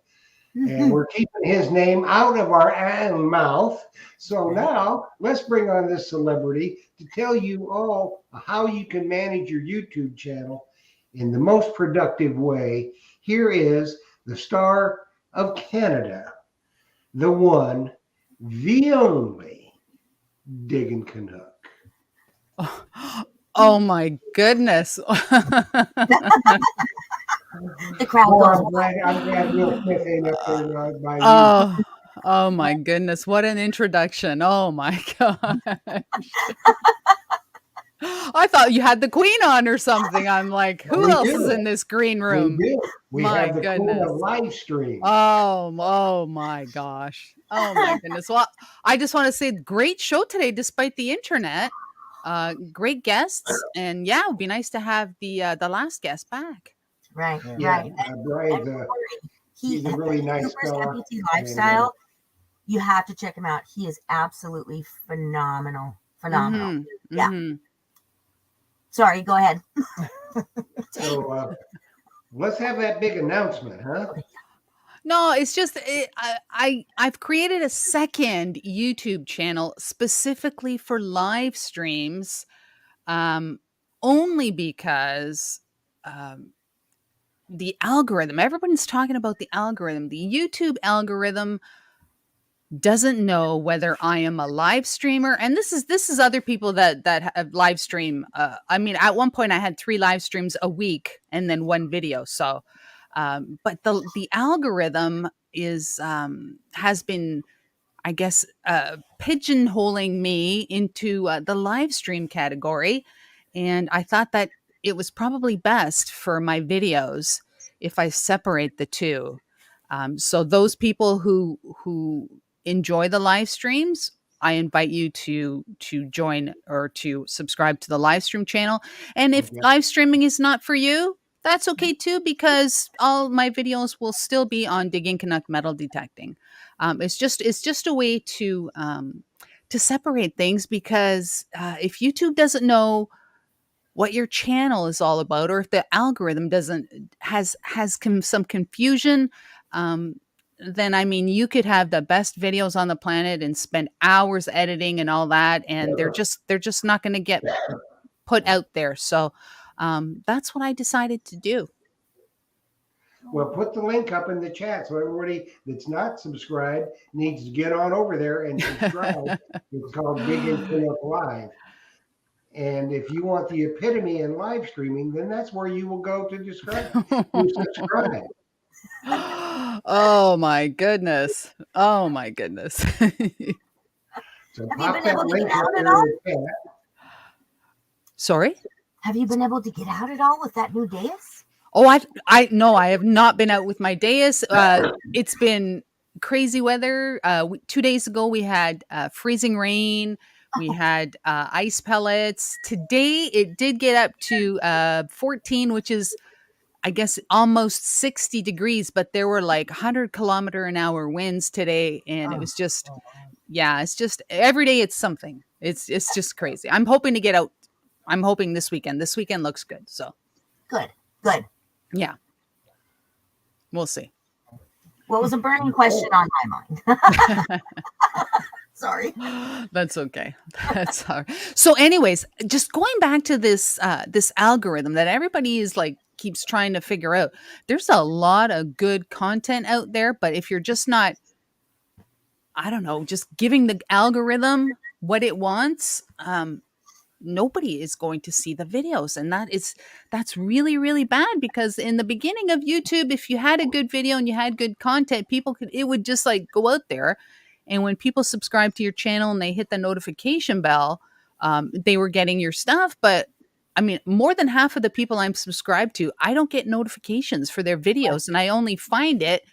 And we're keeping his name out of our mouth. So now let's bring on this celebrity to tell you all how you can manage your YouTube channel in the most productive way. Here is the star of Canada, the one, the only, Diggin' Canuck. Oh my goodness. The crowd goes. I'm glad Will Smith ain't up there by you. Oh my goodness. What an introduction. Oh my gosh. I thought you had the queen on or something. I'm like, who else is in this green room? We have the queen of live stream. Oh my gosh. Oh my goodness. Well, I just want to say great show today, despite the internet. Great guests. And yeah, it would be nice to have the last guest back. Right. Brian's he's a really nice star. Amputee lifestyle. You have to check him out. He is absolutely phenomenal. Mm-hmm. Yeah. Mm-hmm. Sorry, go ahead. So let's have that big announcement, huh? No, it's just I've created a second YouTube channel specifically for live streams, only because the algorithm. Everyone's talking about the algorithm. The YouTube algorithm doesn't know whether I am a live streamer, and this is other people that have live stream. I mean, at one point I had 3 live streams a week and then 1 video. So, but the algorithm is has been, I guess, pigeonholing me into the live stream category, and I thought that it was probably best for my videos if I separate the two. So those people who enjoy the live streams, I invite you to join or to subscribe to the live stream channel. And if live streaming is not for you, that's okay too, because all my videos will still be on digging Canuck metal detecting. It's just a way to separate things, because if YouTube doesn't know what your channel is all about, or if the algorithm has some confusion, then I mean, you could have the best videos on the planet and spend hours editing and all that, and they're just not going to get put out there. So that's what I decided to do. Well, put the link up in the chat so everybody that's not subscribed needs to get on over there and subscribe. It's called Digging Canuck Live. And if you want the epitome in live streaming, then that's where you will go to subscribe. Oh my goodness. Oh my goodness. So have you been able to get out at all? Sorry? Have you been able to get out at all with that new dais? Oh, I have not been out with my dais. It's been crazy weather. 2 days ago we had freezing rain. We had ice pellets. Today it did get up to 14, which is, I guess, almost 60 degrees, but there were like 100-kilometer-an-hour winds today, and it was just, it's just every day it's something. It's just crazy. I'm hoping to get out. I'm hoping this weekend. This weekend looks good. So good. Yeah, we'll see. What was a burning question on my mind? Sorry. That's okay. That's all right. So anyways, just going back to this this algorithm that everybody is like keeps trying to figure out. There's a lot of good content out there, but if you're just not, I don't know, just giving the algorithm what it wants, nobody is going to see the videos. And that's really, really bad, because in the beginning of YouTube, if you had a good video and you had good content, it would just like go out there. And when people subscribe to your channel and they hit the notification bell, they were getting your stuff. But I mean, more than half of the people I'm subscribed to, I don't get notifications for their videos. And I only find it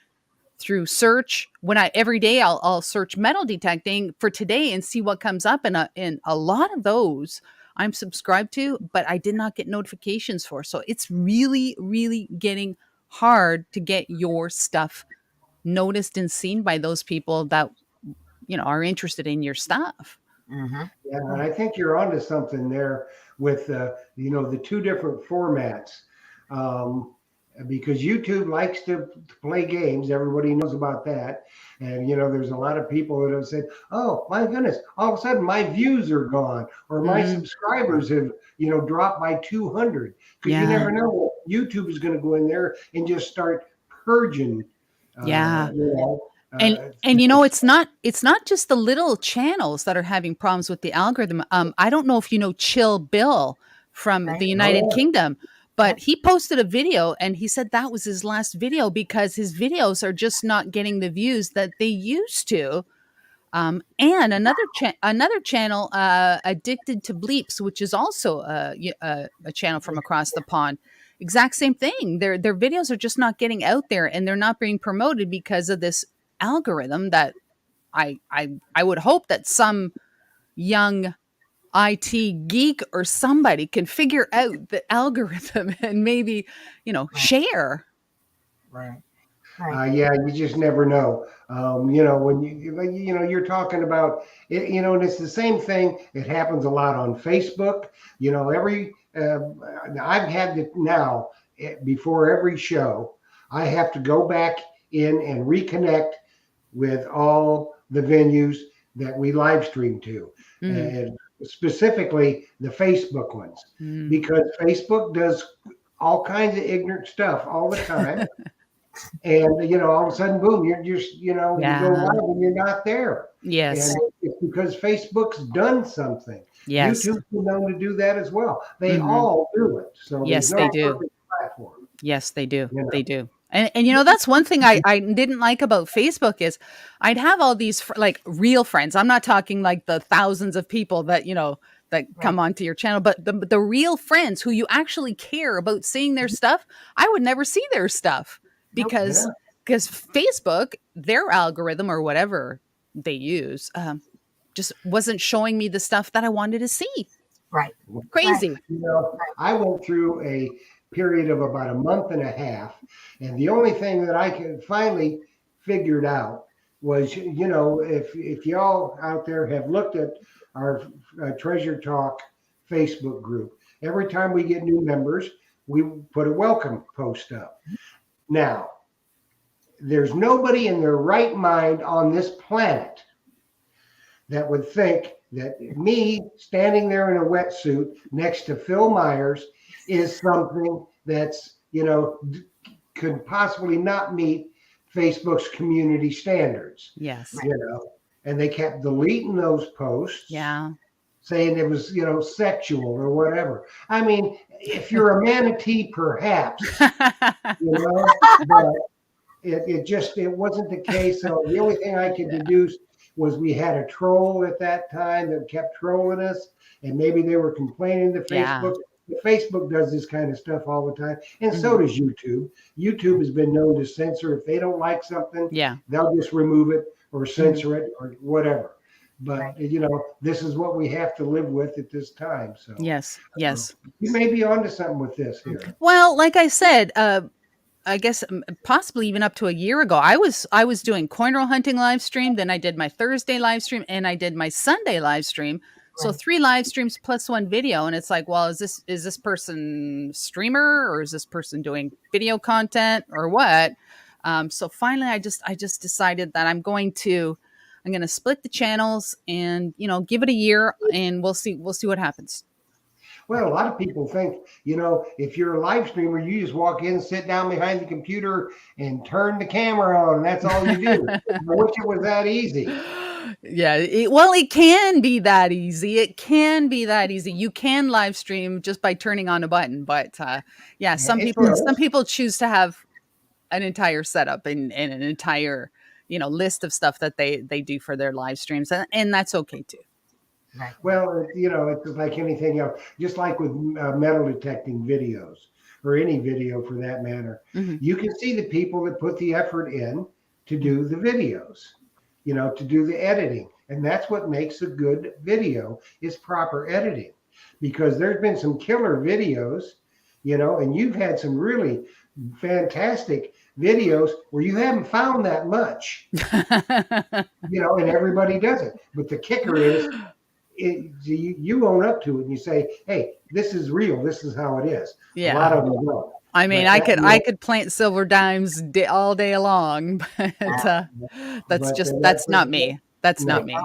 through search. Every day I'll search metal detecting for today and see what comes up. And a lot of those I'm subscribed to, but I did not get notifications for. So it's really, really getting hard to get your stuff noticed and seen by those people that, are interested in your stuff. Mm-hmm. Yeah, and I think you're onto something there with, the 2 different formats. Because YouTube likes to play games. Everybody knows about that. And, there's a lot of people that have said, oh, my goodness, all of a sudden my views are gone, or my subscribers have, dropped by 200. Because you never know what YouTube is going to go in there and just start purging. And it's not just the little channels that are having problems with the algorithm. I don't know if you know Chill Bill from the United Kingdom. But he posted a video and he said that was his last video because his videos are just not getting the views that they used to. And another channel, Addicted to Bleeps, which is also a channel from across the pond. Exact same thing. Their videos are just not getting out there, and they're not being promoted because of this algorithm that I would hope that some young IT geek or somebody can figure out the algorithm and maybe, share. Right. Yeah, you just never know. When you're talking about it, and it's the same thing. It happens a lot on Facebook. I've had it now before every show. I have to go back in and reconnect with all the venues that we live stream to. And specifically the Facebook ones, because Facebook does all kinds of ignorant stuff all the time. And, all of a sudden, boom, you're just, you go live and you're not there. Yes. And it's because Facebook's done something. Yes. YouTube's been known to do that as well. They all do it. So yes, there's no they do. perfect platform. Yes, they do. They do. And that's one thing I didn't like about Facebook is I'd have all these like real friends. I'm not talking like the thousands of people that, that come onto your channel, but the real friends who you actually care about seeing their stuff. I would never see their stuff because Facebook, their algorithm or whatever they use, just wasn't showing me the stuff that I wanted to see. Right. Crazy. I went through a period of about a month and a half, and the only thing that I could finally figured out was, if y'all out there have looked at our Treasure Talk Facebook group, every time we get new members, we put a welcome post up. Now, there's nobody in their right mind on this planet that would think that me standing there in a wetsuit next to Phil Myers is something that's, could possibly not meet Facebook's community standards. Yes. And they kept deleting those posts. Yeah. Saying it was, sexual or whatever. I mean, if you're a manatee, perhaps, but it wasn't the case. So the only thing I could deduce was we had a troll at that time that kept trolling us, and maybe they were complaining to Facebook. Facebook does this kind of stuff all the time, and so does YouTube. YouTube has been known to censor if they don't like something. They'll just remove it or censor it or whatever. But this is what we have to live with at this time. So yes, you may be onto something with this here. Well, like I said, I guess possibly even up to a year ago, I was doing coin roll hunting live stream. Then I did my Thursday live stream and I did my Sunday live stream. So 3 live streams plus 1 video. And it's like, well, is this person streamer or is this person doing video content or what? So finally I just decided that I'm going to split the channels and, give it a year and we'll see what happens. Well, a lot of people think, if you're a live streamer, you just walk in, sit down behind the computer and turn the camera on. And that's all you do. I wish it was that easy. Yeah. It can be that easy. It can be that easy. You can live stream just by turning on a button. But some people choose to have an entire setup and an entire, list of stuff that they do for their live streams. And that's okay too. Well, it's like anything else, just like with metal detecting videos or any video for that matter. You can see the people that put the effort in to do the videos, to do the editing. And that's what makes a good video is proper editing, because there's been some killer videos, and you've had some really fantastic videos where you haven't found that much, and everybody does it. But the kicker is, you own up to it and you say, hey, this is real. This is how it is. A lot of them don't. I mean, I could plant silver dimes all day long, but that's not me. That's not me.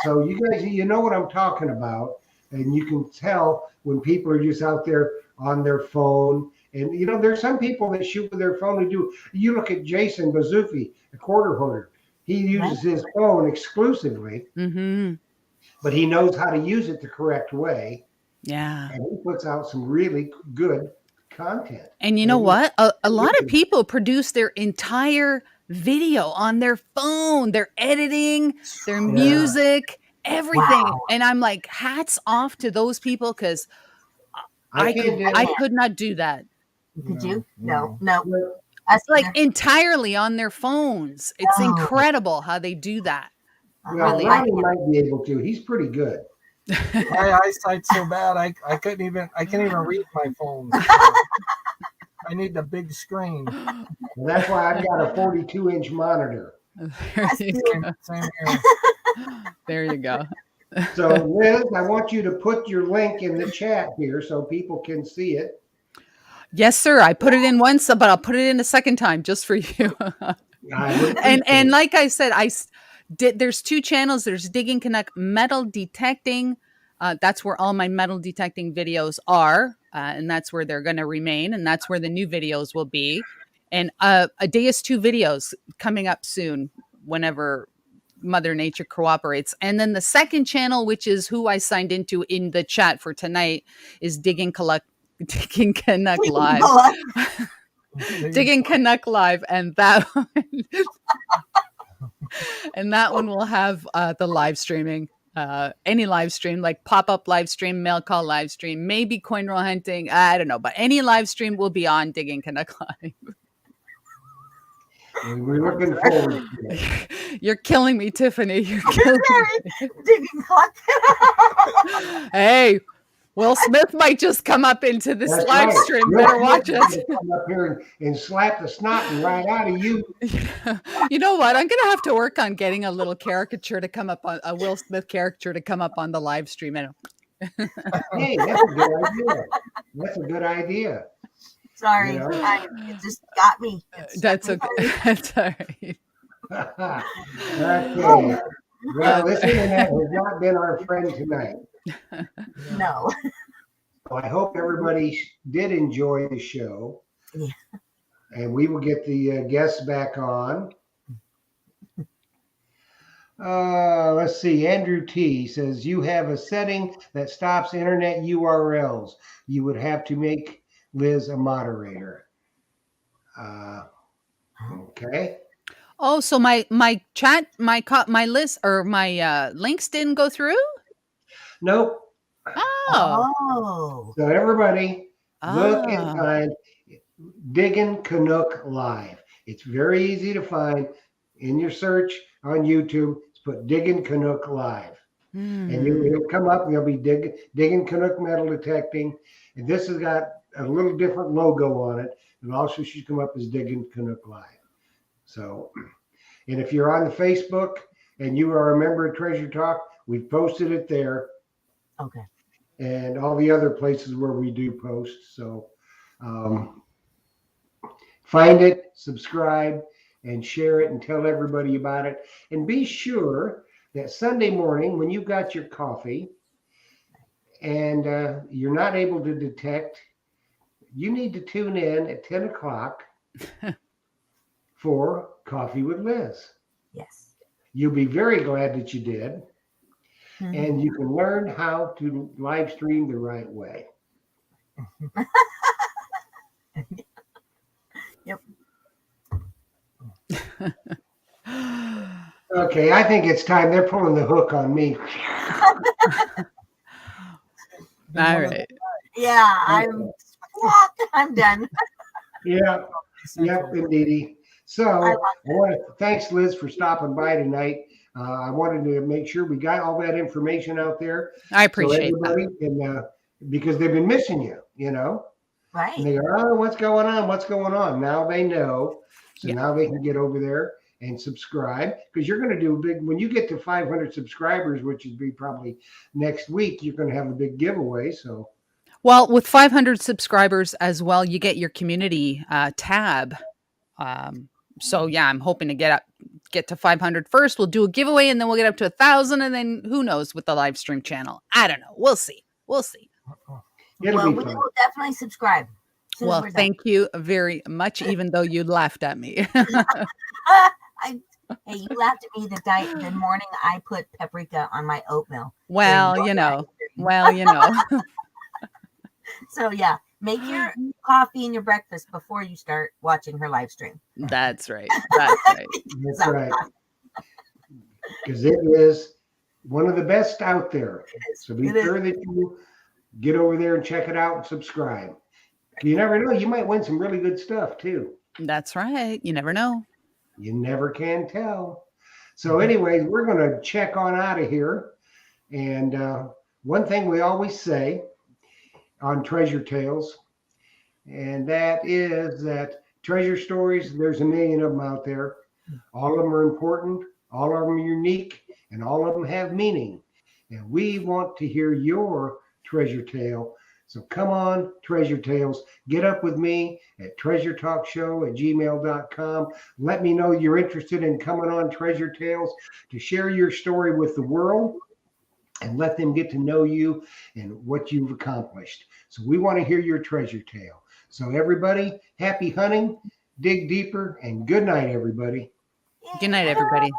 So you guys, you know what I'm talking about, and you can tell when people are just out there on their phone. And there's some people that shoot with their phone. You look at Jason Bazoofi, a quarter hoarder. He uses his phone exclusively. But he knows how to use it the correct way. Yeah. And he puts out some really good content. And you know what? A lot of people produce their entire video on their phone, their editing, their music, everything. Wow. And I'm like, hats off to those people, because I could not do that. Could you? No. It's like entirely on their phones. It's incredible how they do that. Well, Ronnie might be able to. He's pretty good. My eyesight's so bad, I can't even read my phone. I need the big screen. Well, that's why I've got a 42-inch monitor. Same here. There you go. So, Liz, I want you to put your link in the chat here so people can see it. Yes, sir. I put it in once, but I'll put it in a second time just for you. and like I said, there's 2 channels. There's Digging Canuck Metal Detecting. That's where all my metal detecting videos are, and that's where they're going to remain, and that's where the new videos will be. And a DS2 videos coming up soon, whenever Mother Nature cooperates. And then the second channel, which is who I signed into in the chat for tonight, is Digging Canuck Live. Digging Canuck Live, and that one, and that one will have the live streaming. Any live stream, like pop-up live stream, mail call live stream, maybe coin roll hunting, I don't know, but any live stream will be on Digging Canuck Live. We're looking forward to it. You're killing me, Tiffany. You're killing me. Digging Canuck. Hey, Will Smith might just come up into this That's live right. stream. Will Better Smith watch is it. gonna come up here and slap the snot right out of you. You know what? I'm gonna have to work on getting a little caricature to come up on a Will Smith caricature to come up on the live stream. Hey, that's a good idea. That's a good idea. Sorry, You know? it just got me. That's okay. That's all right. Okay. Well, this internet has not been our friend tonight. No. So I hope everybody did enjoy the show. Yeah. And we will get the guests back on. Let's see. Andrew T says, you have a setting that stops internet URLs. You would have to make Liz a moderator. Okay. Oh, so my chat, my list or my links didn't go through? Nope. Oh. So everybody look and Ah. find Digging Canuck Live. It's very easy to find. In your search on YouTube, put Digging Canuck Live. And it'll come up and you'll be digging Canuck metal detecting. And this has got a little different logo on it. And also should come up as Digging Canuck Live. So, and if you're on the Facebook and you are a member of Treasure Talk, we've posted it there. Okay. And all the other places where we do post. So find it, subscribe, and share it and tell everybody about it. And be sure that Sunday morning when you got your coffee and you're not able to detect, you need to tune in at 10 o'clock for Coffee with Liz. Yes. You'll be very glad that you did. And you can learn how to live stream the right way. Yep. Okay, I think it's time. They're pulling the hook on me. All right. Yeah, I'm done. Yeah. Yep, indeed. So, thanks, Liz, for stopping by tonight. I wanted to make sure we got all that information out there. I appreciate that. And, because they've been missing you, you know? Right. And they go, oh, what's going on? What's going on? Now they know. So now they can get over there and subscribe, because you're going to do a big, when you get to 500 subscribers, which would be probably next week, you're going to have a big giveaway. So, well, with 500 subscribers as well, you get your community tab. So yeah, I'm hoping to get to 500 first. We'll do a giveaway and then we'll get up to 1,000, and then who knows with the live stream channel. I don't know. We'll see. Well, we will definitely subscribe. Well, thank you very much, even though you laughed at me. Hey, you laughed at me the morning I put paprika on my oatmeal. Well, you know. So yeah, make your coffee and your breakfast before you start watching her live stream. That's right. That's right. That's right. Because it is one of the best out there. So be sure that you get over there and check it out and subscribe. You never know. You might win some really good stuff too. That's right. You never know. You never can tell. So anyways, we're going to check on out of here. And one thing we always say on Treasure Tales, and that is that treasure stories, there's a million of them out there. All of them are important. All of them are unique. And all of them have meaning. And we want to hear your treasure tale. So come on, Treasure Tales. Get up with me at treasuretalkshow@gmail.com. Let me know you're interested in coming on Treasure Tales to share your story with the world. and let them get to know you and what you've accomplished. So we want to hear your treasure tale. So everybody, happy hunting, dig deeper, and good night, everybody. Good night, everybody.